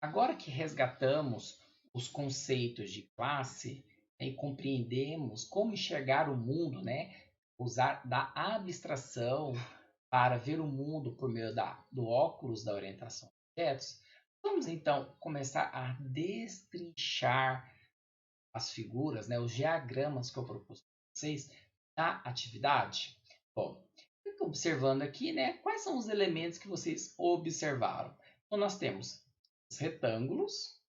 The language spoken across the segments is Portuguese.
Agora que resgatamos os conceitos de classe, né, e compreendemos como enxergar o mundo, né, usar da abstração para ver o mundo por meio do óculos da orientação a objetos, vamos então começar a destrinchar as figuras, né, os diagramas que eu propus para vocês da atividade. Bom, fico observando aqui, né, quais são os elementos que vocês observaram. Então, nós temos os retângulos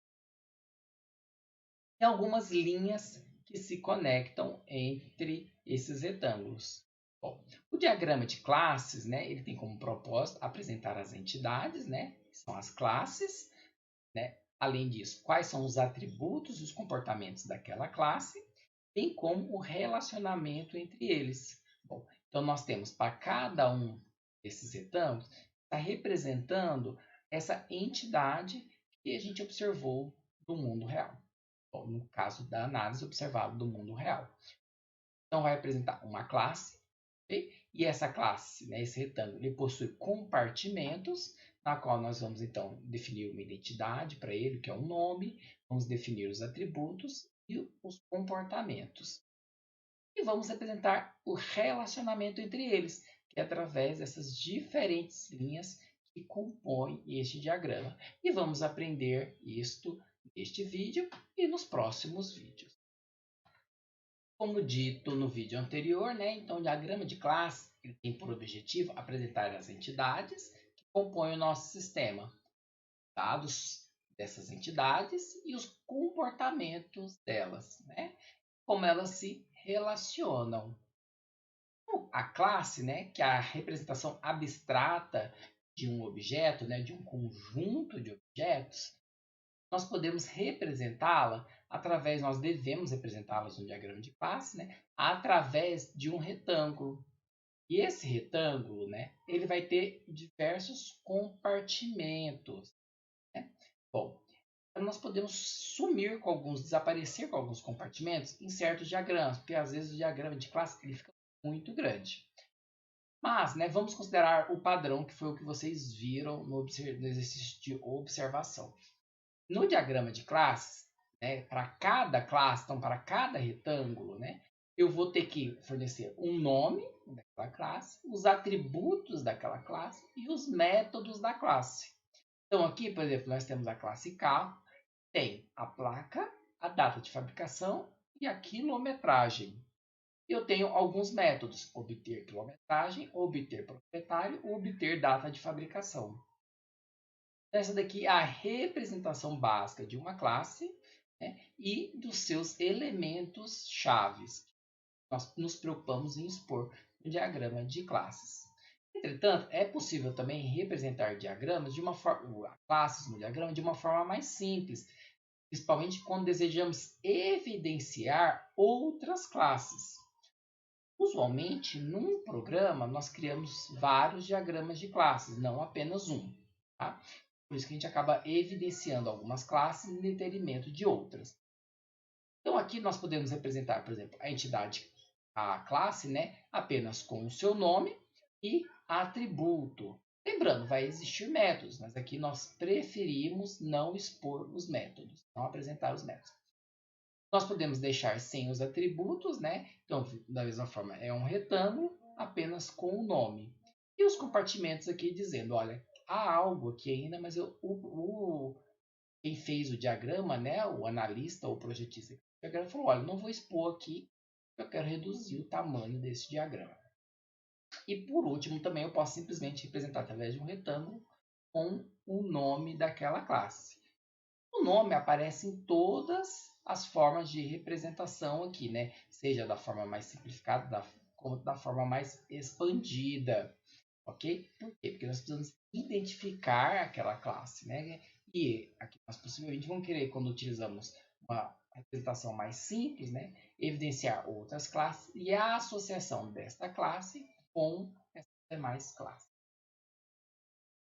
e algumas linhas que se conectam entre esses retângulos. Bom, o diagrama de classes, né, ele tem como propósito apresentar as entidades, né, que são as classes, né? Além disso, quais são os atributos e os comportamentos daquela classe, bem como o relacionamento entre eles. Bom, então nós temos para cada um desses retângulos, está representando essa entidade que a gente observou do mundo real. Bom, no caso da análise observada do mundo real. Então vai apresentar uma classe, okay? E essa classe, né, esse retângulo, ele possui compartimentos, na qual nós vamos então definir uma identidade para ele, que é um nome, vamos definir os atributos e os comportamentos. E vamos representar o relacionamento entre eles, que é através dessas diferentes linhas que compõem este diagrama. E vamos aprender isto neste vídeo e nos próximos vídeos. Como dito no vídeo anterior, né, então o diagrama de classe ele tem por objetivo apresentar as entidades que compõem o nosso sistema, dados dessas entidades e os comportamentos delas, né, como elas se relacionam. A classe, né, que é a representação abstrata de um objeto, né, de um conjunto de objetos, nós podemos representá-la através, nós devemos representá-las no diagrama de classe, né, através de um retângulo. E esse retângulo, né, ele vai ter diversos compartimentos, né? Bom, nós podemos sumir com alguns, desaparecer com alguns compartimentos em certos diagramas, porque às vezes o diagrama de classe ele fica muito grande. Mas, né, vamos considerar o padrão, que foi o que vocês viram no exercício de observação. No diagrama de classes, né, para cada classe, então para cada retângulo, né, eu vou ter que fornecer um nome daquela classe, os atributos daquela classe e os métodos da classe. Então aqui, por exemplo, nós temos a classe carro, tem a placa, a data de fabricação e a quilometragem. Eu tenho alguns métodos: obter quilometragem, obter proprietário, obter data de fabricação. Essa daqui é a representação básica de uma classe, né, e dos seus elementos chaves. Nós nos preocupamos em expor no diagrama de classes. Entretanto, é possível também representar diagramas de uma forma, classes no diagrama de uma forma mais simples, principalmente quando desejamos evidenciar outras classes. Usualmente, num programa, nós criamos vários diagramas de classes, não apenas um. Tá? Por isso que a gente acaba evidenciando algumas classes em detrimento de outras. Então, aqui nós podemos representar, por exemplo, a entidade, a classe, né, apenas com o seu nome e atributo. Lembrando, vai existir métodos, mas aqui nós preferimos não expor os métodos, não apresentar os métodos. Nós podemos deixar sem os atributos, né? Então, da mesma forma, é um retângulo apenas com o nome. E os compartimentos aqui dizendo, olha, há algo aqui ainda, mas quem fez o diagrama, né, o analista ou projetista do diagrama falou, olha, não vou expor aqui, eu quero reduzir o tamanho desse diagrama. E por último, também eu posso simplesmente representar através de um retângulo com o nome daquela classe. O nome aparece em todas as formas de representação aqui, né? Seja da forma mais simplificada, como da forma mais expandida, ok? Por quê? Porque nós precisamos identificar aquela classe, né? E aqui nós possivelmente vamos querer, quando utilizamos uma representação mais simples, né? Evidenciar outras classes e a associação desta classe com as demais classes.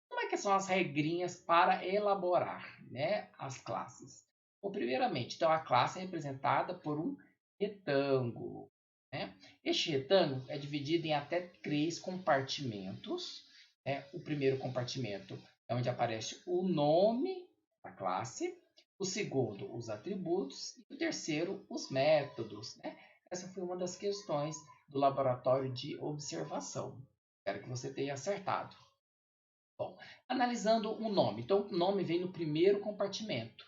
Como é que são as regrinhas para elaborar, né, as classes? Bom, primeiramente, então a classe é representada por um retângulo. Né? Este retângulo é dividido em até 3 compartimentos. Né? O primeiro compartimento é onde aparece o nome a classe. O segundo, os atributos. E o terceiro, os métodos, né? Essa foi uma das questões do laboratório de observação. Espero que você tenha acertado. Bom, analisando o nome. Então, o nome vem no primeiro compartimento.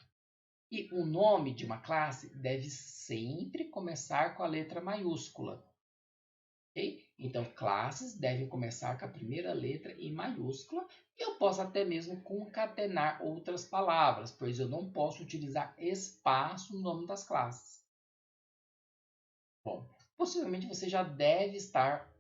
E o nome de uma classe deve sempre começar com a letra maiúscula. Okay? Então, classes devem começar com a primeira letra em maiúscula. E eu posso até mesmo concatenar outras palavras, pois eu não posso utilizar espaço no nome das classes. Bom, possivelmente você já deve estar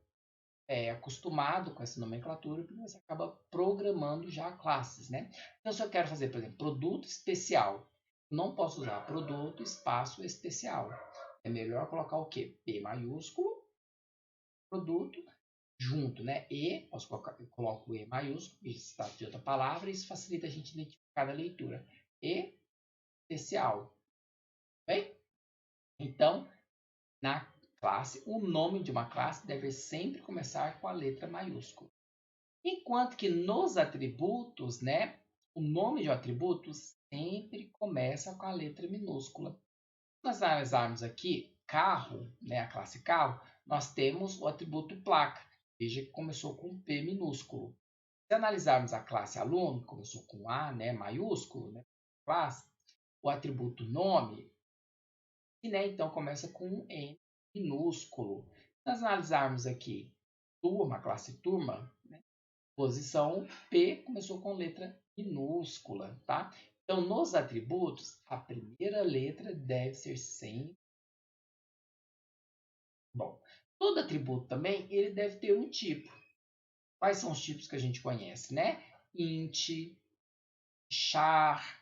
acostumado com essa nomenclatura, porque você acaba programando já classes, né? Então, se eu quero fazer, por exemplo, produto especial, não posso usar produto, espaço, especial. É melhor colocar o quê? P maiúsculo, produto, junto, né? E, eu coloco E maiúsculo, isso está de outra palavra, isso facilita a gente identificar a leitura. E especial. Bem? Então, na classe, o nome de uma classe deve sempre começar com a letra maiúscula. Enquanto que nos atributos, né, o nome de um atributo sempre começa com a letra minúscula. Se nós analisarmos aqui carro, né, a classe carro, nós temos o atributo placa. Veja que começou com P minúsculo. Se analisarmos a classe aluno, que começou com A, né, maiúsculo, né, classe, o atributo nome, e, né, então começa com um N minúsculo. Se nós analisarmos aqui turma, a classe turma, né, posição P começou com letra minúscula, tá? Então, nos atributos, a primeira letra deve ser sempre. Bom, todo atributo também, ele deve ter um tipo. Quais são os tipos que a gente conhece, né? Int, char,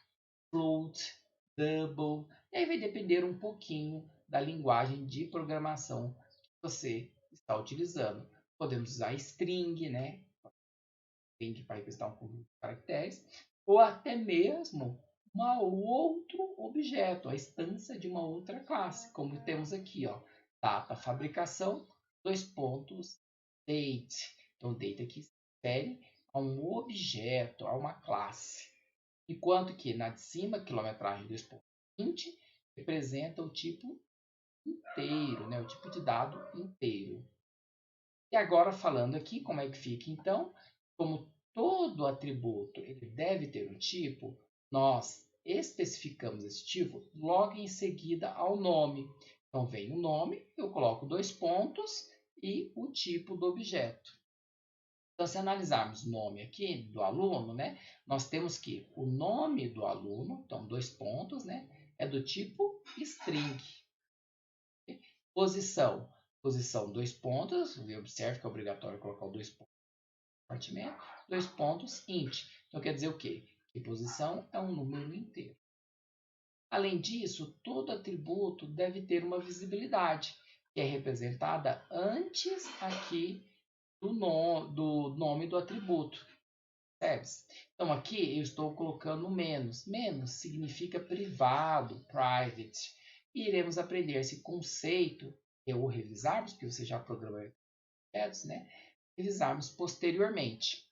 float, double. E aí vai depender um pouquinho da linguagem de programação que você está utilizando. Podemos usar string, né? String para representar um conjunto de caracteres, ou até mesmo um outro objeto, a instância de uma outra classe, como temos aqui, ó, data fabricação, dois pontos, date. Então, date aqui se refere a um objeto, a uma classe. Enquanto que na de cima, quilometragem 2.20, representa o tipo inteiro, né? O tipo de dado inteiro. E agora falando aqui, como é que fica então? Como todo atributo ele deve ter um tipo, nós especificamos esse tipo logo em seguida ao nome. Então vem o nome, eu coloco dois pontos e o tipo do objeto. Então, se analisarmos o nome aqui do aluno, né, nós temos que o nome do aluno, então dois pontos, né, é do tipo string. Posição, dois pontos, observe que é obrigatório colocar o dois pontos no compartimento, dois pontos int. Então, quer dizer o quê? Que posição é um número inteiro. Além disso, todo atributo deve ter uma visibilidade, que é representada antes aqui do nome do atributo. Então, aqui eu estou colocando menos. Menos significa privado, private. E iremos aprender esse conceito, ou revisarmos, porque você já programou objetos, né? Revisarmos posteriormente.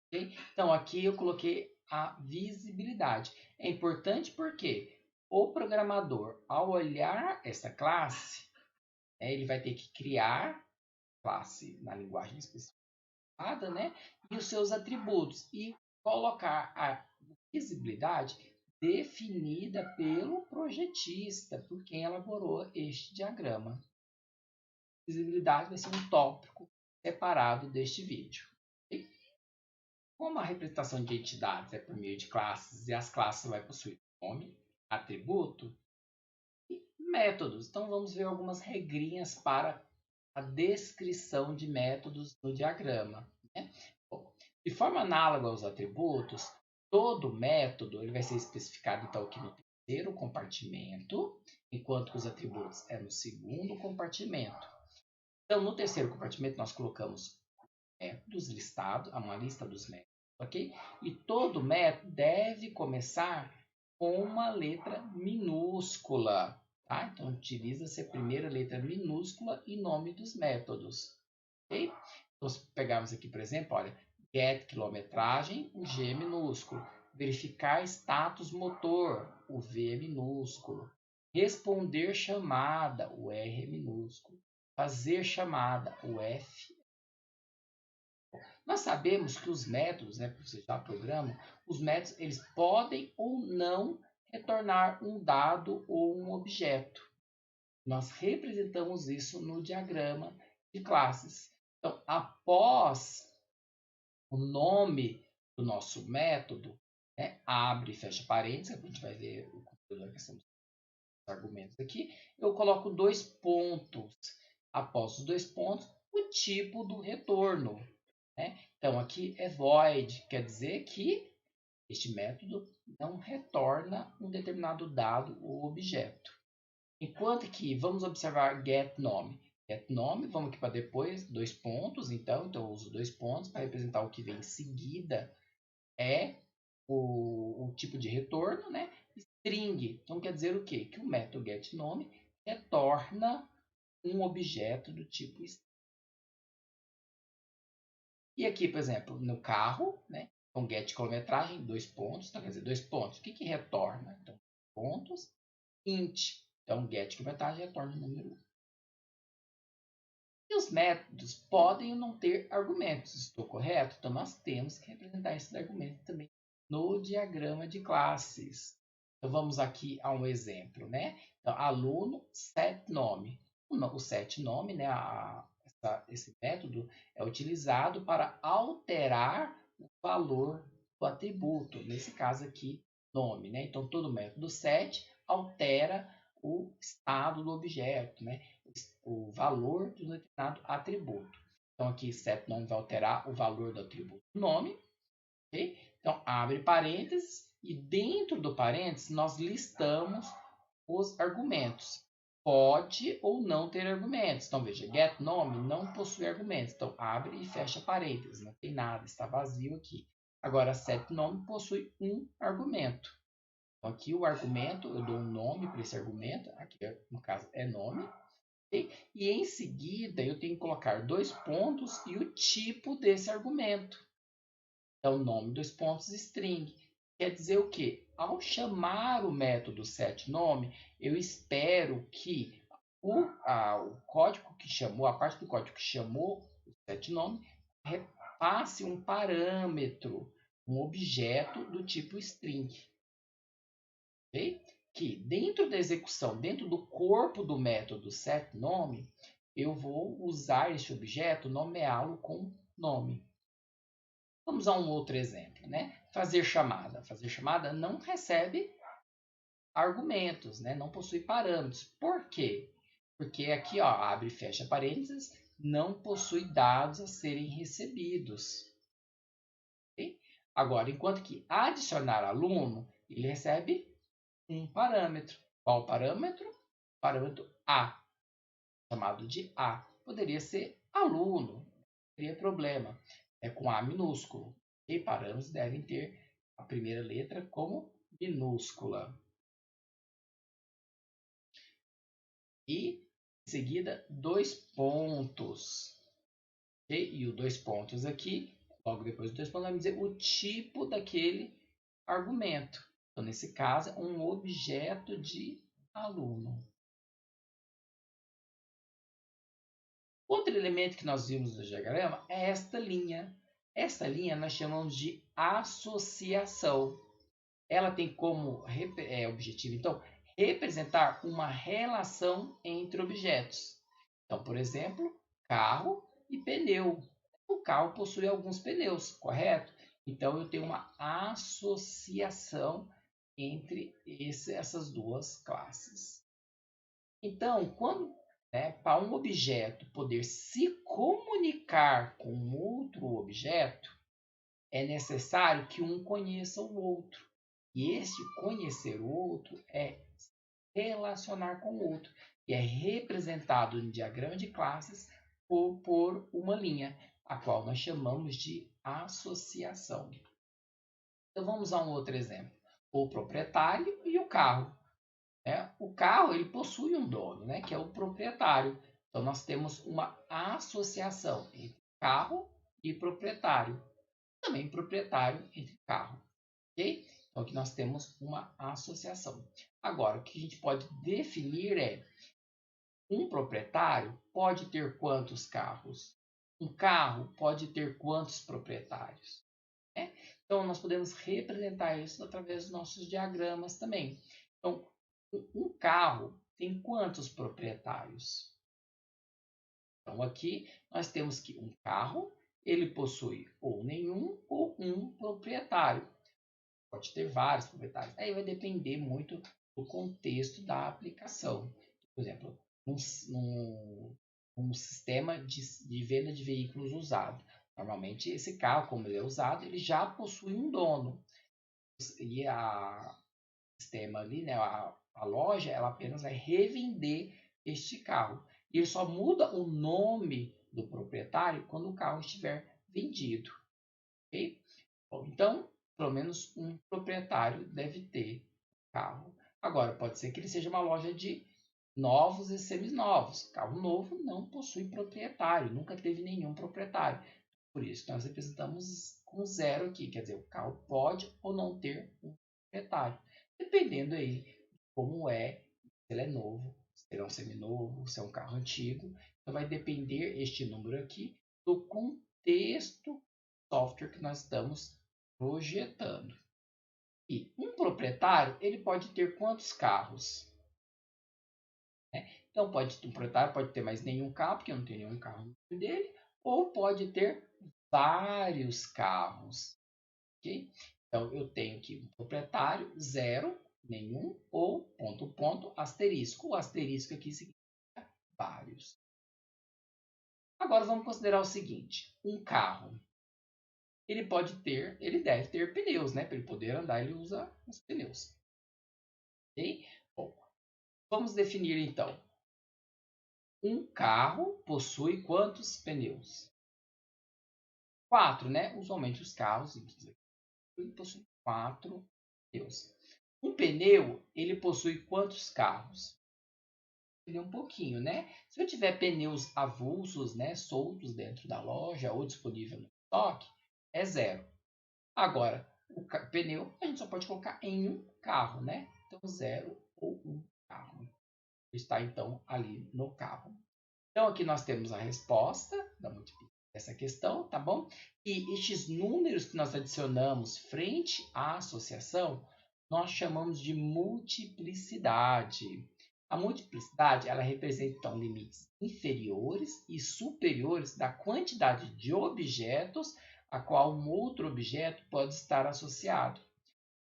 Okay? Então, aqui eu coloquei a visibilidade. É importante porque o programador, ao olhar essa classe, ele vai ter que criar classe na linguagem específica, né? E os seus atributos e colocar a visibilidade definida pelo projetista, por quem elaborou este diagrama. Visibilidade vai ser um tópico separado deste vídeo. Okay? Como a representação de entidades é por meio de classes e as classes vai possuir nome, atributo e métodos, então vamos ver algumas regrinhas para a descrição de métodos no diagrama. Né? Bom, de forma análoga aos atributos, todo método ele vai ser especificado então aqui no terceiro compartimento, enquanto que os atributos é no segundo compartimento. Então, no terceiro compartimento, nós colocamos métodos listados, uma lista dos métodos, ok? E todo método deve começar com uma letra minúscula. Tá? Então, utiliza-se a primeira letra minúscula e nome dos métodos. Okay? Então, se pegarmos aqui, por exemplo, olha, get quilometragem, o G minúsculo. verificar status motor, o V é minúsculo, responder chamada, o R é minúsculo, fazer chamada, o F. Nós sabemos que os métodos, né, você já programa, os métodos eles podem ou não retornar um dado ou um objeto. Nós representamos isso no diagrama de classes. Então, após o nome do nosso método, né, abre e fecha parênteses, a gente vai ver o conteúdo da questão dos argumentos aqui, eu coloco dois pontos. Após os dois pontos, o tipo do retorno. Né? Então, aqui é void, quer dizer que este método não retorna um determinado dado ou objeto. Enquanto que vamos observar getNome. GetNome, vamos aqui para depois, dois pontos, então eu uso dois pontos para representar o que vem em seguida, é o tipo de retorno, né? String, então quer dizer o quê? Que o método getNome retorna um objeto do tipo string. E aqui, por exemplo, no carro, né? Então, get quilometragem, dois pontos, então quer dizer, dois pontos. O que retorna? Então, pontos, int. Então, get quilometragem retorna o número 1. E os métodos podem ou não ter argumentos. Estou correto? Então, nós temos que representar esses argumentos também no diagrama de classes. Então, vamos aqui a um exemplo, né? Então, aluno, setNome. O setNome, né? Esse método é utilizado para alterar o valor do atributo. Nesse caso aqui, nome, né? Então, todo método set altera o estado do objeto, né? O valor de um determinado atributo. Então, aqui, setNome vai alterar o valor do atributo nome. Okay? Então, abre parênteses e dentro do parênteses nós listamos os argumentos. Pode ou não ter argumentos. Então, veja, getNome não possui argumentos. Então, abre e fecha parênteses. Não tem nada, está vazio aqui. Agora, setNome possui um argumento. Então, aqui o argumento, eu dou um nome para esse argumento. Aqui, no caso, é nome. E em seguida eu tenho que colocar dois pontos e o tipo desse argumento. Então, nome, dois pontos, string. Quer dizer o quê? Ao chamar o método setNome, eu espero que o código que chamou, a parte do código que chamou o setNome, repasse um parâmetro, um objeto do tipo string. Okay? Que dentro da execução, dentro do corpo do método setNome, eu vou usar esse objeto, nomeá-lo com nome. Vamos a um outro exemplo, né? Fazer chamada. Fazer chamada não recebe argumentos, né? Não possui parâmetros. Por quê? Porque aqui, ó, abre e fecha parênteses, não possui dados a serem recebidos. Okay? Agora, enquanto que adicionar aluno, ele recebe um parâmetro. Qual parâmetro? Parâmetro A, chamado de A. Poderia ser aluno, não teria problema. É com A minúsculo. E parâmetros devem ter a primeira letra como minúscula. E, em seguida, dois pontos. E os dois pontos aqui, logo depois dos dois pontos, vai me dizer o tipo daquele argumento. Então, nesse caso, é um objeto de aluno. Outro elemento que nós vimos no diagrama é esta linha. Esta linha nós chamamos de associação. Ela tem como objetivo, então, representar uma relação entre objetos. Então, por exemplo, carro e pneu. O carro possui alguns pneus, correto? Então, eu tenho uma associação entre essas duas classes. Então, quando para um objeto poder se comunicar com outro objeto, é necessário que um conheça o outro. E esse conhecer o outro é relacionar com o outro. E é representado no diagrama de classes por uma linha, a qual nós chamamos de associação. Então vamos a um outro exemplo. O proprietário e o carro. O carro ele possui um dono, que é o proprietário. Então nós temos uma associação entre carro e proprietário. Também proprietário entre carro. Ok? Então, aqui nós temos uma associação. Agora, o que a gente pode definir é um proprietário pode ter quantos carros? Um carro pode ter quantos proprietários? Né? Então, nós podemos representar isso através dos nossos diagramas também. Então, um carro tem quantos proprietários? Então, aqui nós temos que um carro ele possui ou nenhum ou um proprietário. Pode ter vários proprietários. Aí vai depender muito do contexto da aplicação. Por exemplo, num sistema de venda de veículos usados. Normalmente, esse carro, como ele é usado, ele já possui um dono. E a sistema ali, né, a loja, ela apenas vai revender este carro. E ele só muda o nome do proprietário quando o carro estiver vendido. Ok? Bom, então, pelo menos um proprietário deve ter carro. Agora, pode ser que ele seja uma loja de novos e seminovos. Carro novo não possui proprietário, nunca teve nenhum proprietário. Por isso, nós representamos com zero aqui, quer dizer, o carro pode ou não ter um proprietário, dependendo aí de como é, se ele é novo, se ele é um seminovo, se é um carro antigo. Então, vai depender este número aqui do contexto software que nós estamos projetando. E um proprietário, ele pode ter quantos carros? Né? Então, um proprietário pode ter mais nenhum carro, porque não tem nenhum carro no nome dele, ou pode ter vários carros. Okay? Então, eu tenho aqui um proprietário, zero, nenhum, ou ponto, ponto, asterisco. O asterisco aqui significa vários. Agora, vamos considerar o seguinte. Um carro, ele deve ter pneus, né? Para ele poder andar, ele usa os pneus. Ok? Bom, vamos definir então. Um carro possui quantos pneus? 4, né? Usualmente os carros possuem 4 pneus. Um pneu, ele possui quantos carros? Um pouquinho, né? Se eu tiver pneus avulsos, né, soltos dentro da loja ou disponível no estoque, é zero. Agora, o pneu a gente só pode colocar em um carro, né? Então, zero ou um carro. Está então ali no carro. Então, aqui nós temos a resposta dessa questão, tá bom? E estes números que nós adicionamos frente à associação, nós chamamos de multiplicidade. A multiplicidade, ela representa, então, limites inferiores e superiores da quantidade de objetos a qual um outro objeto pode estar associado.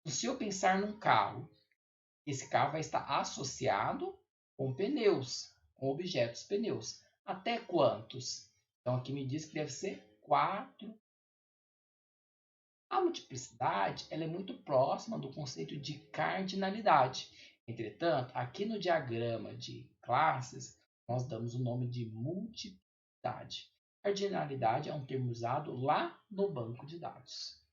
Se eu pensar num carro, esse carro vai estar associado com pneus, com objetos pneus. Até quantos? Então aqui me diz que deve ser 4. A multiplicidade ela é muito próxima do conceito de cardinalidade. Entretanto, aqui no diagrama de classes, nós damos o nome de multiplicidade. Cardinalidade é um termo usado lá no banco de dados.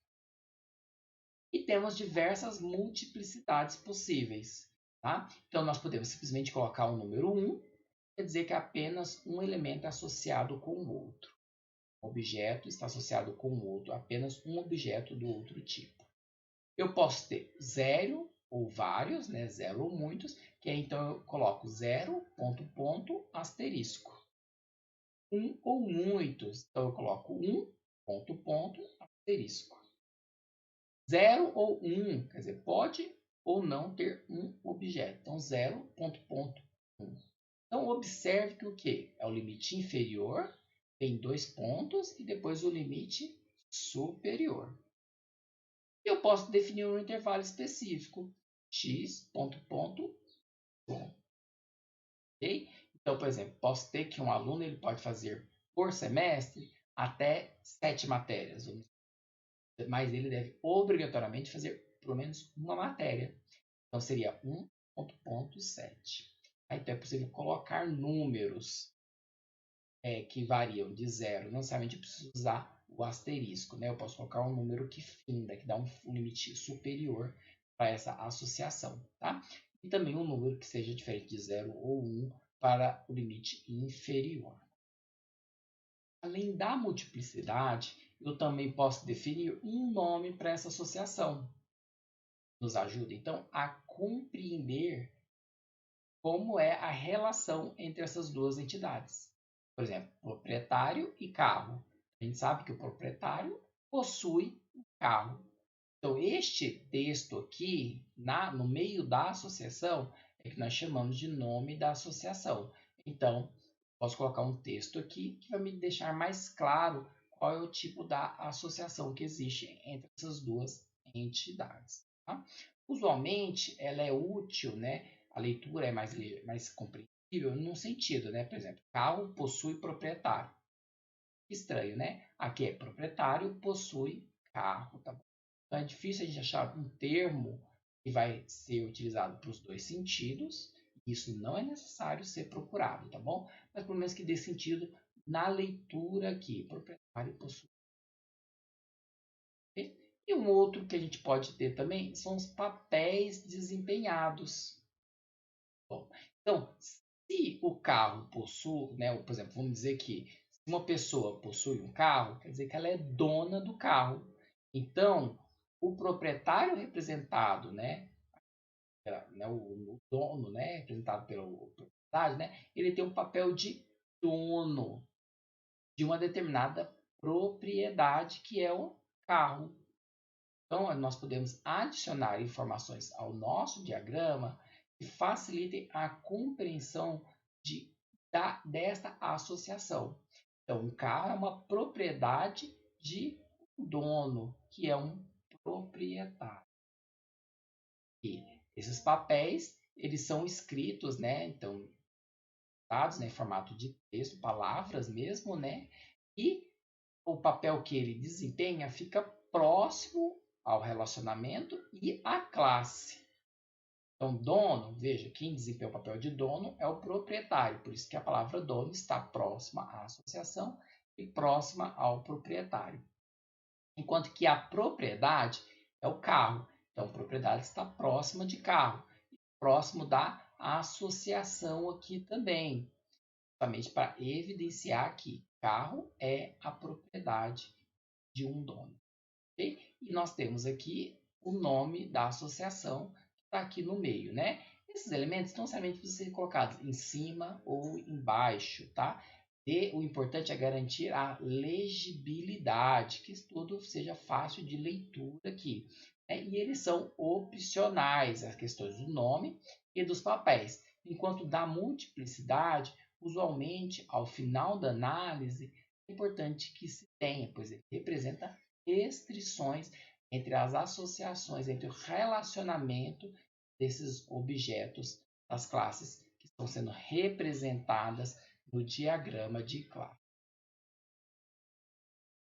E temos diversas multiplicidades possíveis. Tá? Então, nós podemos simplesmente colocar o número 1, quer dizer que apenas um elemento é associado com o outro. Um objeto está associado com o outro, apenas um objeto do outro tipo. Eu posso ter zero ou vários, né? Zero ou muitos, que aí então eu coloco zero, ponto, ponto, asterisco. Um ou muitos, então eu coloco um, ponto, ponto, asterisco. Zero ou um, quer dizer, pode ou não ter um objeto. Então, zero, ponto, ponto, um. Então, observe que o que? É o limite inferior, tem 2 pontos, e depois o limite superior. Eu posso definir um intervalo específico, x, ponto, ponto, 1. Ok? Então, por exemplo, posso ter que um aluno ele pode fazer por semestre até 7 matérias, mas ele deve obrigatoriamente fazer pelo menos uma matéria. Então, seria 1.7. Então, é possível colocar números que variam de zero. Não necessariamente eu preciso usar o asterisco. Né? Eu posso colocar um número que finda, que dá um limite superior para essa associação. Tá? E também um número que seja diferente de 0 ou 1 para o limite inferior. Além da multiplicidade, eu também posso definir um nome para essa associação. nos ajuda, então, a compreender como é a relação entre essas duas entidades. Por exemplo, proprietário e carro. A gente sabe que o proprietário possui um carro. Então, este texto aqui, no meio da associação, é que nós chamamos de nome da associação. Então, posso colocar um texto aqui que vai me deixar mais claro qual é o tipo da associação que existe entre essas duas entidades. Tá? Usualmente, ela é útil, né? A leitura é mais compreensível num sentido, né? Por exemplo, carro possui proprietário. Estranho, né? Aqui é proprietário possui carro, tá bom? Então é difícil a gente achar um termo que vai ser utilizado para os dois sentidos. Isso não é necessário ser procurado, tá bom? Mas pelo menos que dê sentido na leitura aqui. Proprietário possui. E um outro que a gente pode ter também são os papéis desempenhados. Bom, então, se o carro possui, né, por exemplo, vamos dizer que se uma pessoa possui um carro, quer dizer que ela é dona do carro. Então, o proprietário representado, o dono, né, representado pela propriedade, né, ele tem um papel de dono de uma determinada propriedade que é o carro. Então, nós podemos adicionar informações ao nosso diagrama que facilitem a compreensão desta associação. Então, um carro é uma propriedade de um dono, que é um proprietário. E esses papéis, eles são escritos, né? Então, dados, né, em formato de texto, palavras mesmo, né? E o papel que ele desempenha fica próximo ao relacionamento e à classe. Então, dono, veja, quem desempenha o papel de dono é o proprietário, por isso que a palavra dono está próxima à associação e próxima ao proprietário. Enquanto que a propriedade é o carro. Então, propriedade está próxima de carro, próximo da associação aqui também, justamente para evidenciar que carro é a propriedade de um dono. Okay? E nós temos aqui o nome da associação que está aqui no meio, né? Esses elementos não necessariamente precisam ser colocados em cima ou embaixo, tá? E o importante é garantir a legibilidade, que tudo seja fácil de leitura aqui. Né? E eles são opcionais, as questões do nome e dos papéis. Enquanto da multiplicidade, usualmente, ao final da análise, é importante que se tenha, pois ele representa restrições entre as associações, entre o relacionamento desses objetos das classes que estão sendo representadas no diagrama de classe.